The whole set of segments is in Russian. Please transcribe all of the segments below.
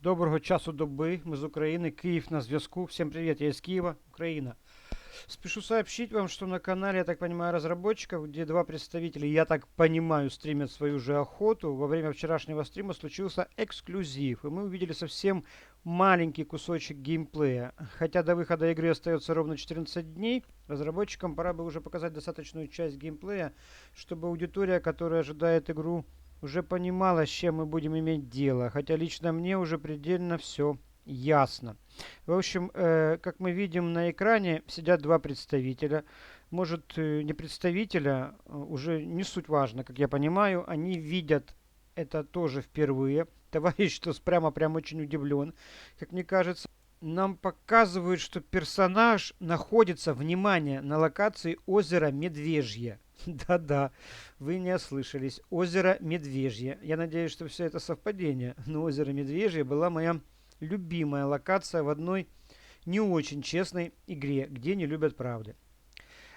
Доброго часу доби. Мы из Украины. Киев на зв'язку. Всем привет. Я из Киева, Украина. Спешу сообщить вам, что на канале, я так понимаю, разработчиков, где два представителя, я так понимаю, стримят свою же охоту, во время вчерашнего стрима случился эксклюзив. И мы увидели совсем маленький кусочек геймплея. Хотя до выхода игры остается ровно 14 дней, разработчикам пора бы уже показать достаточную часть геймплея, чтобы аудитория, которая ожидает игру, уже понимала, с чем мы будем иметь дело. Хотя лично мне уже предельно все ясно. В общем, как мы видим на экране, сидят два представителя. Может, не представителя, уже не суть важно, как я понимаю. Они видят это тоже впервые. Товарищ что прямо очень удивлен, как мне кажется. Нам показывают, что персонаж находится, внимание, на локации озера Медвежье. Да-да, вы не ослышались. Озеро Медвежье. Я надеюсь, что все это совпадение. Но озеро Медвежье была моя любимая локация в одной не очень честной игре, где не любят правды.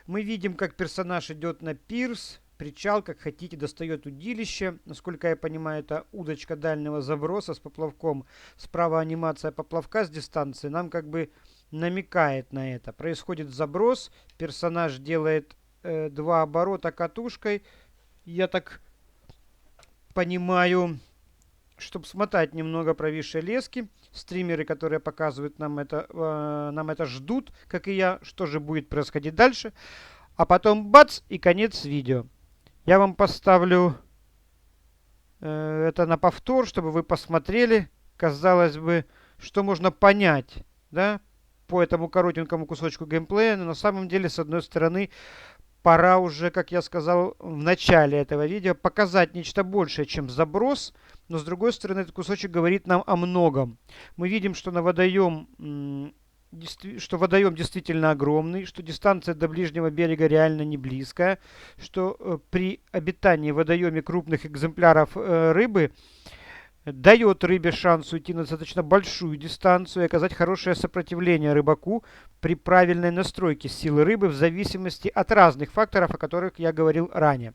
Мы видим, как персонаж идет на пирс, причал, как хотите, достает удилище. Насколько я понимаю, это удочка дальнего заброса с поплавком. Справа анимация поплавка с дистанции нам как бы намекает на это. Происходит заброс, персонаж делает два оборота катушкой. Я так понимаю, чтобы смотать немного провисшие лески. Стримеры, которые показывают нам это ждут, как и я, что же будет происходить дальше. А потом бац, и конец видео. Я вам поставлю это на повтор, чтобы вы посмотрели. Казалось бы, что можно понять, да, по этому коротенькому кусочку геймплея. Но на самом деле, с одной стороны, пора уже, как я сказал в начале этого видео, показать нечто большее, чем заброс. Но с другой стороны, этот кусочек говорит нам о многом. Мы видим, что на водоем водоем действительно огромный, что дистанция до ближнего берега реально не близкая, что при обитании в водоеме крупных экземпляров рыбы дает рыбе шанс уйти на достаточно большую дистанцию и оказать хорошее сопротивление рыбаку при правильной настройке силы рыбы в зависимости от разных факторов, о которых я говорил ранее.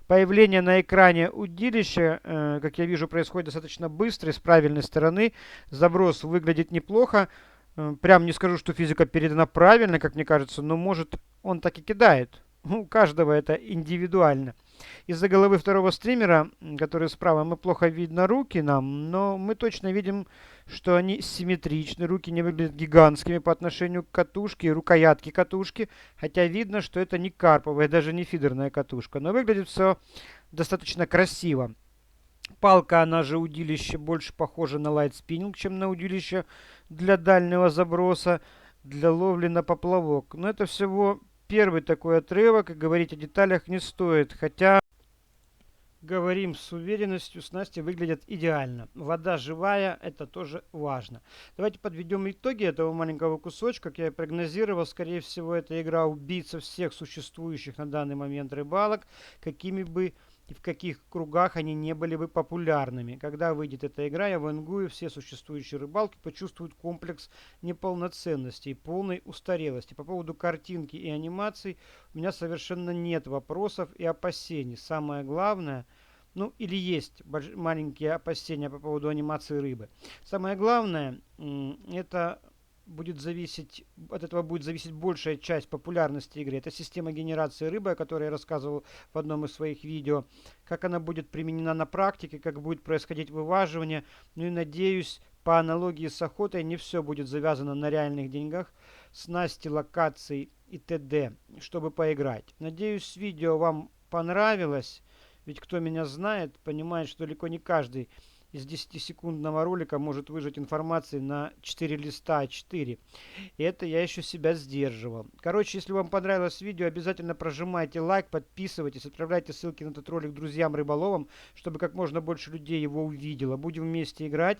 Появление на экране удилища, как я вижу, происходит достаточно быстро и с правильной стороны. Заброс выглядит неплохо. Прям не скажу, что физика передана правильно, как мне кажется, но может он так и кидает. У каждого это индивидуально. Из-за головы второго стримера, который справа, мы плохо видно руки нам, но мы точно видим, что они симметричны. Руки не выглядят гигантскими по отношению к катушке и рукоятке катушки, хотя видно, что это не карповая, даже не фидерная катушка, но выглядит все достаточно красиво. Палка, она же удилище, больше похожа на лайтспиннинг, чем на удилище для дальнего заброса, для ловли на поплавок. Но это всего первый такой отрывок, и говорить о деталях не стоит. Хотя, говорим с уверенностью, снасти выглядят идеально. Вода живая, это тоже важно. Давайте подведем итоги этого маленького кусочка. Как я и прогнозировал, скорее всего, эта игра убийца всех существующих на данный момент рыбалок, какими бы и в каких кругах они не были бы популярными. Когда выйдет эта игра, я вангую, все существующие рыбалки почувствуют комплекс неполноценности и полной устарелости. По поводу картинки и анимаций у меня совершенно нет вопросов и опасений. Самое главное, ну или есть маленькие опасения по поводу анимации рыбы. Самое главное, это будет зависеть, от этого будет зависеть большая часть популярности игры. Это система генерации рыбы, о которой я рассказывал в одном из своих видео. Как она будет применена на практике, как будет происходить вываживание. Ну и надеюсь, по аналогии с охотой, не все будет завязано на реальных деньгах, снасти, локаций и т.д., чтобы поиграть. Надеюсь, видео вам понравилось. Ведь кто меня знает, понимает, что далеко не каждый из 10-секундного ролика может выжать информации на 4 листа А4. И это я еще себя сдерживал. Короче, если вам понравилось видео, обязательно прожимайте лайк, подписывайтесь, отправляйте ссылки на этот ролик друзьям-рыболовам, чтобы как можно больше людей его увидело. Будем вместе играть,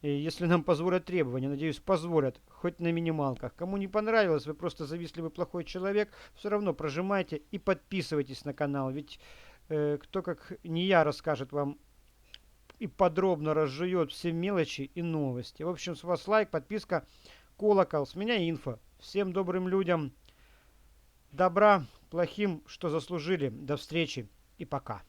если нам позволят требования. Надеюсь, позволят, хоть на минималках. Кому не понравилось, вы просто завистливый плохой человек, все равно прожимайте и подписывайтесь на канал. Ведь кто как не я расскажет вам и подробно разжует все мелочи и новости. В общем, с вас лайк, подписка, колокол. С меня инфо. Всем добрым людям добра, плохим, что заслужили. До встречи и пока.